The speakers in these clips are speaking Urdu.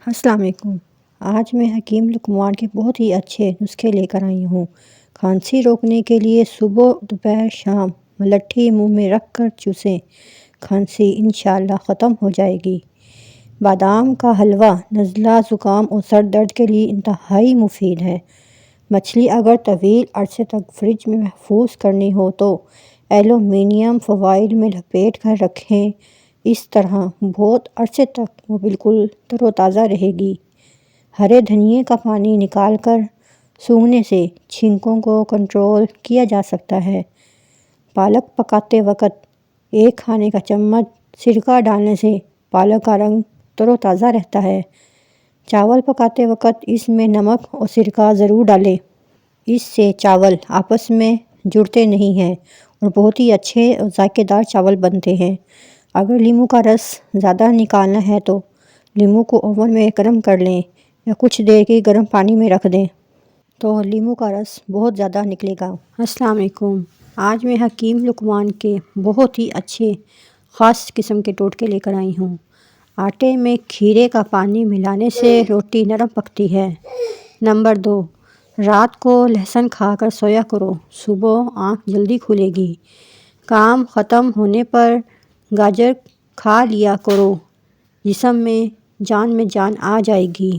السلام علیکم۔ آج میں حکیم لقمان کے بہت ہی اچھے نسخے لے کر آئی ہوں۔ کھانسی روکنے کے لیے صبح دوپہر شام ملٹھی منہ میں رکھ کر چوسیں، کھانسی انشاءاللہ ختم ہو جائے گی۔ بادام کا حلوہ نزلہ زکام اور سر درد کے لیے انتہائی مفید ہے۔ مچھلی اگر طویل عرصے تک فریج میں محفوظ کرنی ہو تو ایلومینیم فوائل میں لپیٹ کر رکھیں، اس طرح بہت عرصے تک وہ بالکل تر و تازہ رہے گی۔ ہرے دھنیے کا پانی نکال کر سونگھنے سے چھینکوں کو کنٹرول کیا جا سکتا ہے۔ پالک پکاتے وقت 1 کھانے کا چمچ سرکہ ڈالنے سے پالک کا رنگ تر و تازہ رہتا ہے۔ چاول پکاتے وقت اس میں نمک اور سرکہ ضرور ڈالیں، اس سے چاول آپس میں جڑتے نہیں ہیں اور بہت ہی اچھے اور ذائقے دار چاول بنتے ہیں۔ اگر لیموں کا رس زیادہ نکالنا ہے تو لیموں کو اوون میں گرم کر لیں یا کچھ دیر کے گرم پانی میں رکھ دیں تو لیموں کا رس بہت زیادہ نکلے گا۔ السلام علیکم۔ آج میں حکیم لقمان کے بہت ہی اچھے خاص قسم کے ٹوٹکے لے کر آئی ہوں۔ آٹے میں کھیرے کا پانی ملانے سے روٹی نرم پکتی ہے۔ نمبر 2، رات کو لہسن کھا کر سویا کرو، صبح آنکھ جلدی کھلے گی۔ کام ختم ہونے پر گاجر کھا لیا کرو، جسم میں جان آ جائے گی۔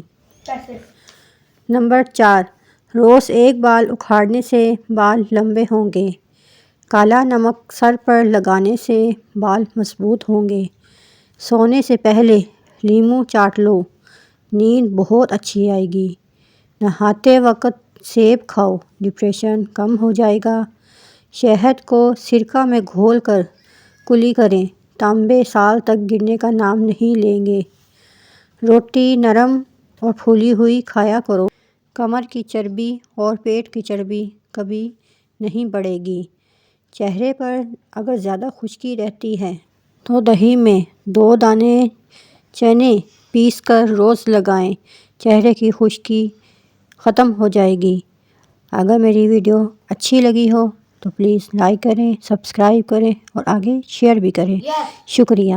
نمبر 4، روز 1 بال اکھاڑنے سے بال لمبے ہوں گے۔ کالا نمک سر پر لگانے سے بال مضبوط ہوں گے۔ سونے سے پہلے لیموں چاٹ لو، نیند بہت اچھی آئے گی۔ نہاتے وقت سیب کھاؤ، ڈپریشن کم ہو جائے گا۔ شہد کو سرکہ میں گھول کر کلی کریں، تانبے سال تک گرنے کا نام نہیں لیں گے۔ روٹی نرم اور پھولی ہوئی کھایا کرو، کمر کی چربی اور پیٹ کی چربی کبھی نہیں بڑھے گی۔ چہرے پر اگر زیادہ خشکی رہتی ہے تو دہی میں 2 دانے چنے پیس کر روز لگائیں، چہرے کی خشکی ختم ہو جائے گی۔ اگر میری ویڈیو اچھی لگی ہو تو پلیز لائک کریں، سبسکرائب کریں اور آگے شیئر بھی کریں۔ شکریہ۔